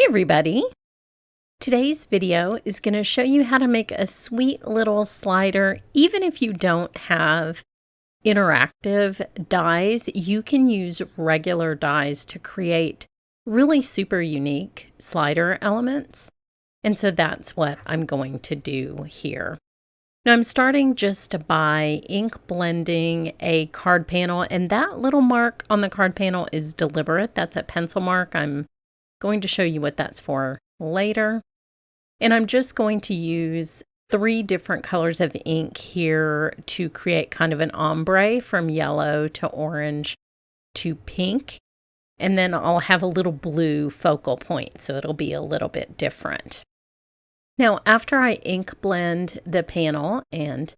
Hey everybody! Today's video is going to show you how to make a sweet little slider. Even if you don't have interactive dies, you can use regular dies to create really super unique slider elements. And so that's what I'm going to do here. Now I'm starting just by ink blending a card panel, and that little mark on the card panel is deliberate. That's a pencil mark. I'm going to show you what that's for later. And I'm just going to use 3 different colors of ink here to create kind of an ombre from yellow to orange to pink. And then I'll have a little blue focal point, so it'll be a little bit different. Now, after I ink blend the panel and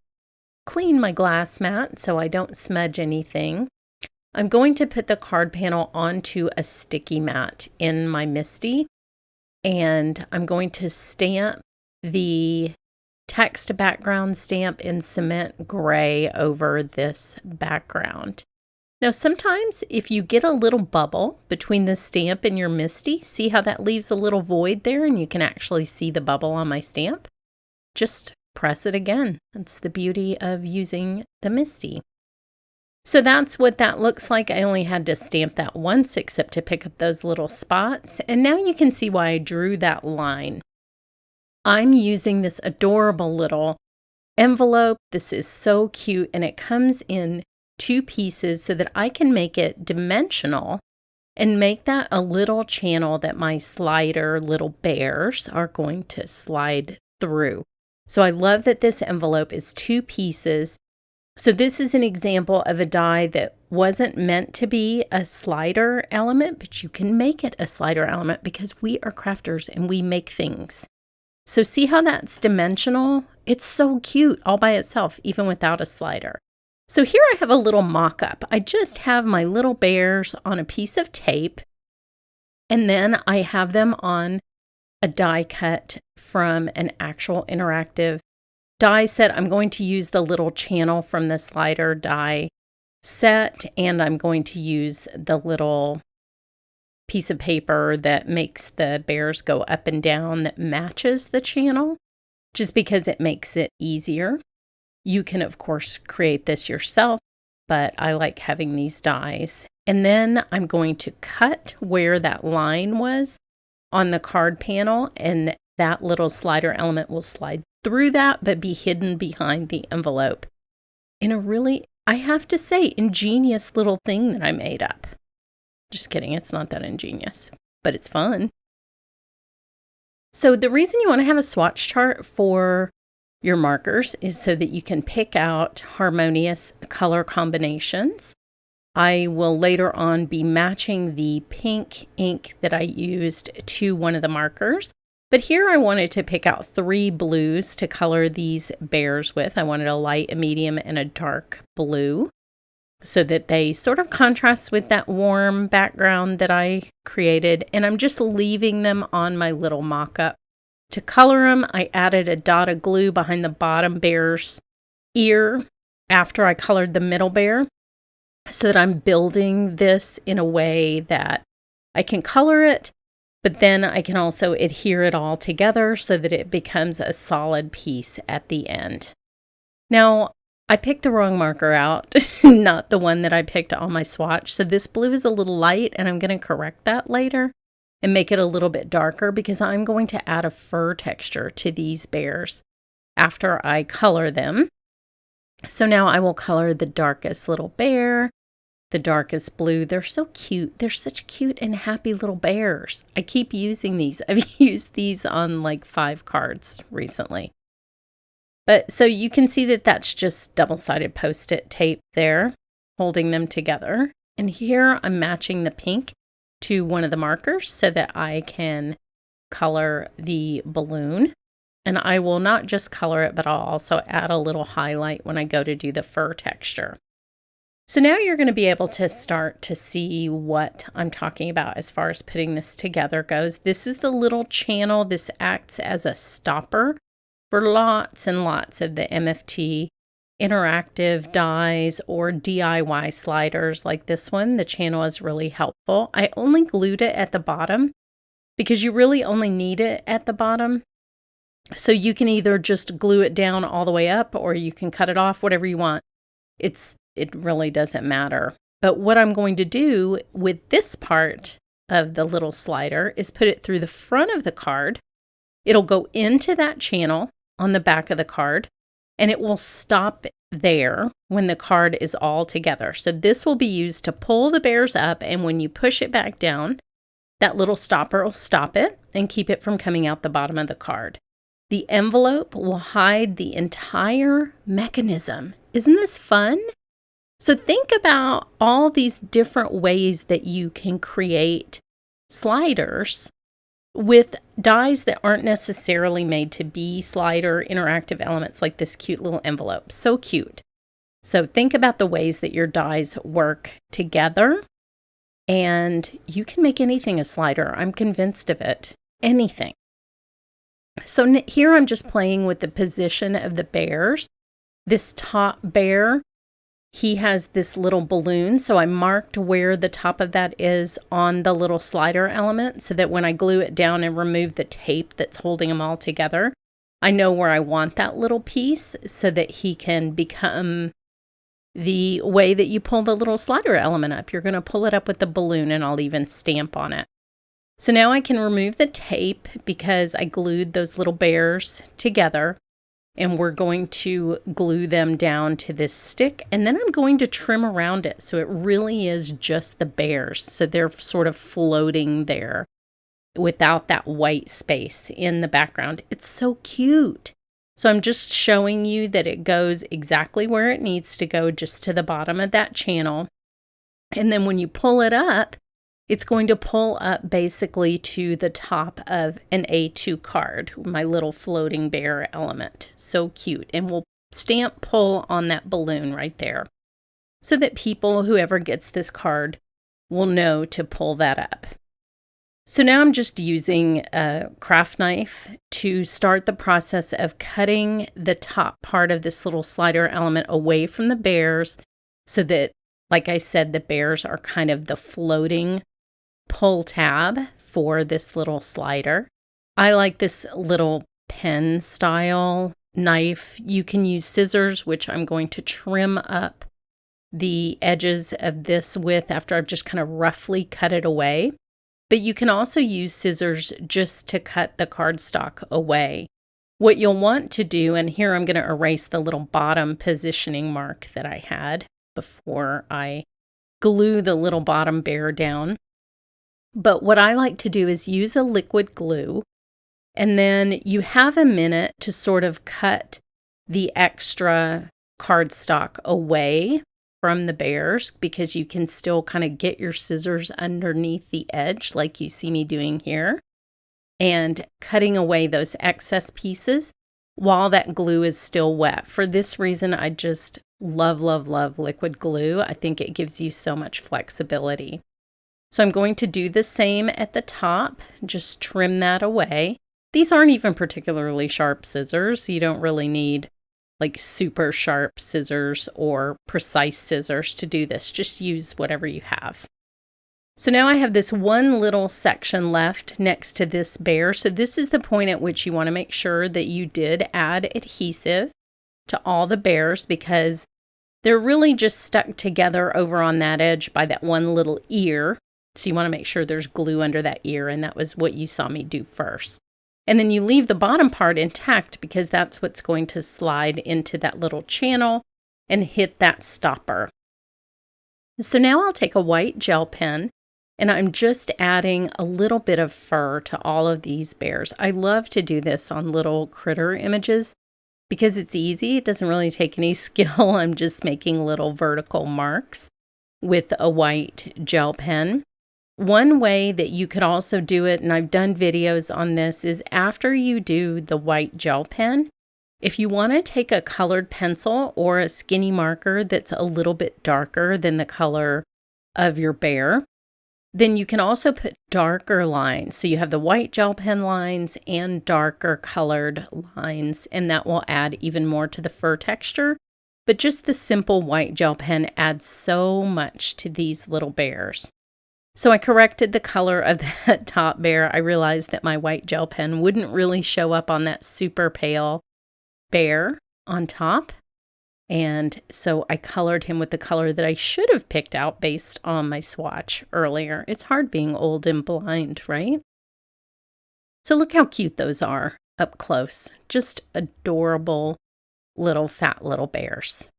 clean my glass mat so I don't smudge anything, I'm going to put the card panel onto a sticky mat in my MISTI, and I'm going to stamp the text background stamp in cement gray over this background. Now, sometimes if you get a little bubble between the stamp and your MISTI, see how that leaves a little void there and you can actually see the bubble on my stamp? Just press it again. That's the beauty of using the MISTI. So that's what that looks like. I only had to stamp that once except to pick up those little spots. And now you can see why I drew that line. I'm using this adorable little envelope. This is so cute, and it comes in 2 pieces so that I can make it dimensional and make that a little channel that my slider little bears are going to slide through. So I love that this envelope is 2 pieces. So this is an example of a die that wasn't meant to be a slider element, but you can make it a slider element because we are crafters and we make things. So see how that's dimensional? It's so cute all by itself, even without a slider. So here I have a little mock-up. I just have my little bears on a piece of tape, and then I have them on a die cut from an actual interactive die set. I'm going to use the little channel from the slider die set, and I'm going to use the little piece of paper that makes the bears go up and down that matches the channel, just because it makes it easier. You can, of course, create this yourself, but I like having these dies. And then I'm going to cut where that line was on the card panel, and that little slider element will slide through that, but be hidden behind the envelope in a really, I have to say, ingenious little thing that I made up. Just kidding, it's not that ingenious, but it's fun. So the reason you want to have a swatch chart for your markers is so that you can pick out harmonious color combinations. I will later on be matching the pink ink that I used to one of the markers. But here I wanted to pick out 3 blues to color these bears with. I wanted a light, a medium, and a dark blue so that they sort of contrast with that warm background that I created. And I'm just leaving them on my little mock-up. To color them, I added a dot of glue behind the bottom bear's ear after I colored the middle bear, so that I'm building this in a way that I can color it, but then I can also adhere it all together so that it becomes a solid piece at the end. Now, I picked the wrong marker out, not the one that I picked on my swatch. So this blue is a little light, and I'm going to correct that later and make it a little bit darker because I'm going to add a fur texture to these bears after I color them. So now I will color the darkest little bear, the darkest blue. They're so cute. They're such cute and happy little bears. I keep using these. I've used these on like 5 cards recently. But so you can see that that's just double-sided Post-it tape there, holding them together. And here I'm matching the pink to one of the markers so that I can color the balloon. And I will not just color it, but I'll also add a little highlight when I go to do the fur texture. So now you're going to be able to start to see what I'm talking about as far as putting this together goes. This is the little channel. This acts as a stopper for lots and lots of the MFT interactive dies or DIY sliders like this one. The channel is really helpful. I only glued it at the bottom because you really only need it at the bottom. So you can either just glue it down all the way up, or you can cut it off, whatever you want. It really doesn't matter. But what I'm going to do with this part of the little slider is put it through the front of the card. It'll go into that channel on the back of the card, and it will stop there when the card is all together. So this will be used to pull the bears up, and when you push it back down, that little stopper will stop it and keep it from coming out the bottom of the card. The envelope will hide the entire mechanism. Isn't this fun? So think about all these different ways that you can create sliders with dies that aren't necessarily made to be slider interactive elements like this cute little envelope. So cute. So think about the ways that your dies work together, and you can make anything a slider. I'm convinced of it. Anything. So here I'm just playing with the position of the bears. This top bear, he has this little balloon, so I marked where the top of that is on the little slider element so that when I glue it down and remove the tape that's holding them all together, I know where I want that little piece so that he can become the way that you pull the little slider element up. You're going to pull it up with the balloon, and I'll even stamp on it. So now I can remove the tape because I glued those little bears together, and we're going to glue them down to this stick, and then I'm going to trim around it so it really is just the bears. So they're sort of floating there without that white space in the background. It's so cute. So I'm just showing you that it goes exactly where it needs to go, just to the bottom of that channel. And then when you pull it up, it's going to pull up basically to the top of an A2 card, my little floating bear element. So cute. And we'll stamp pull on that balloon right there so that people, whoever gets this card, will know to pull that up. So now I'm just using a craft knife to start the process of cutting the top part of this little slider element away from the bears so that, like I said, the bears are kind of the floating pull tab for this little slider. I like this little pen style knife. You can use scissors, which I'm going to trim up the edges of this with after I've just kind of roughly cut it away. But you can also use scissors just to cut the cardstock away. What you'll want to do, and here I'm going to erase the little bottom positioning mark that I had before I glue the little bottom bear down. But what I like to do is use a liquid glue, and then you have a minute to sort of cut the extra cardstock away from the bears, because you can still kind of get your scissors underneath the edge like you see me doing here, and cutting away those excess pieces while that glue is still wet. For this reason, I just love, love, love liquid glue. I think it gives you so much flexibility. So I'm going to do the same at the top, just trim that away. These aren't even particularly sharp scissors. You don't really need like super sharp scissors or precise scissors to do this. Just use whatever you have. So now I have this one little section left next to this bear. So this is the point at which you want to make sure that you did add adhesive to all the bears, because they're really just stuck together over on that edge by that one little ear. So you want to make sure there's glue under that ear, and that was what you saw me do first. And then you leave the bottom part intact because that's what's going to slide into that little channel and hit that stopper. So now I'll take a white gel pen, and I'm just adding a little bit of fur to all of these bears. I love to do this on little critter images because it's easy. It doesn't really take any skill. I'm just making little vertical marks with a white gel pen. One way that you could also do it, and I've done videos on this, is after you do the white gel pen, if you want to take a colored pencil or a skinny marker that's a little bit darker than the color of your bear, then you can also put darker lines. So you have the white gel pen lines and darker colored lines, and that will add even more to the fur texture. But just the simple white gel pen adds so much to these little bears. So I corrected the color of that top bear. I realized that my white gel pen wouldn't really show up on that super pale bear on top. And so I colored him with the color that I should have picked out based on my swatch earlier. It's hard being old and blind, right? So look how cute those are up close. Just adorable little fat little bears.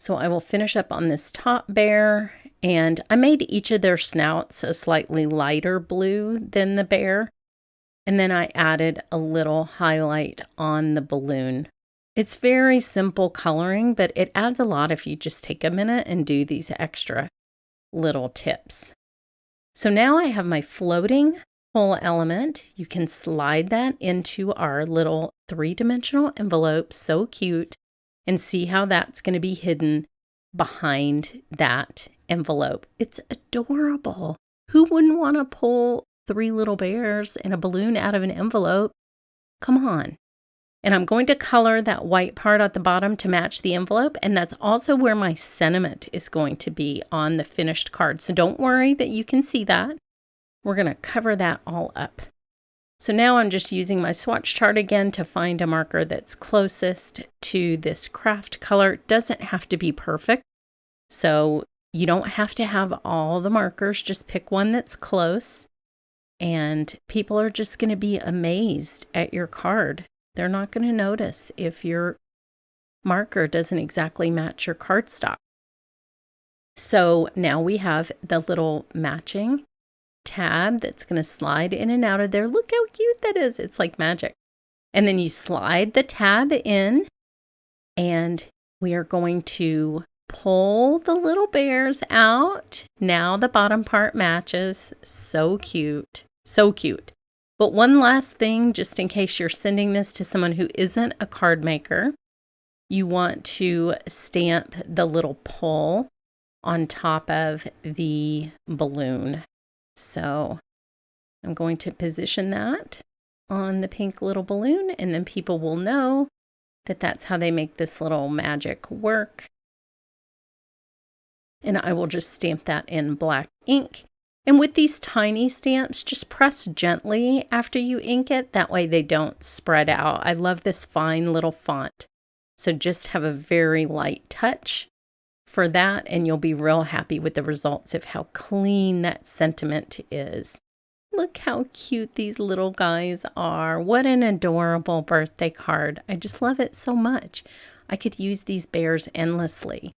So I will finish up on this top bear, and I made each of their snouts a slightly lighter blue than the bear. And then I added a little highlight on the balloon. It's very simple coloring, but it adds a lot if you just take a minute and do these extra little tips. So now I have my floating whole element. You can slide that into our little 3-dimensional envelope. So cute. And see how that's going to be hidden behind that envelope. It's adorable. Who wouldn't want to pull 3 little bears and a balloon out of an envelope? Come on. And I'm going to color that white part at the bottom to match the envelope. And that's also where my sentiment is going to be on the finished card. So don't worry that you can see that. We're going to cover that all up. So now I'm just using my swatch chart again to find a marker that's closest to this craft color. It doesn't have to be perfect. So you don't have to have all the markers. Just pick one that's close. And people are just going to be amazed at your card. They're not going to notice if your marker doesn't exactly match your cardstock. So now we have the little matching tab that's going to slide in and out of there. Look how cute that is. It's like magic. And then you slide the tab in, and we are going to pull the little bears out. Now the bottom part matches. So cute. So cute. But one last thing, just in case you're sending this to someone who isn't a card maker, you want to stamp the little pull on top of the balloon. So I'm going to position that on the pink little balloon, and then people will know that that's how they make this little magic work. And I will just stamp that in black ink. And with these tiny stamps, just press gently after you ink it. That way they don't spread out. I love this fine little font. So just have a very light touch for that, and you'll be real happy with the results of how clean that sentiment is. Look how cute these little guys are. What an adorable birthday card. I just love it so much. I could use these bears endlessly.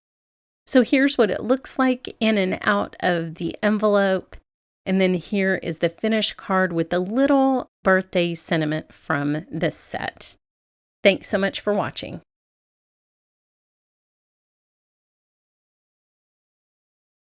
So here's what it looks like in and out of the envelope. And then here is the finished card with the little birthday sentiment from this set. Thanks so much for watching.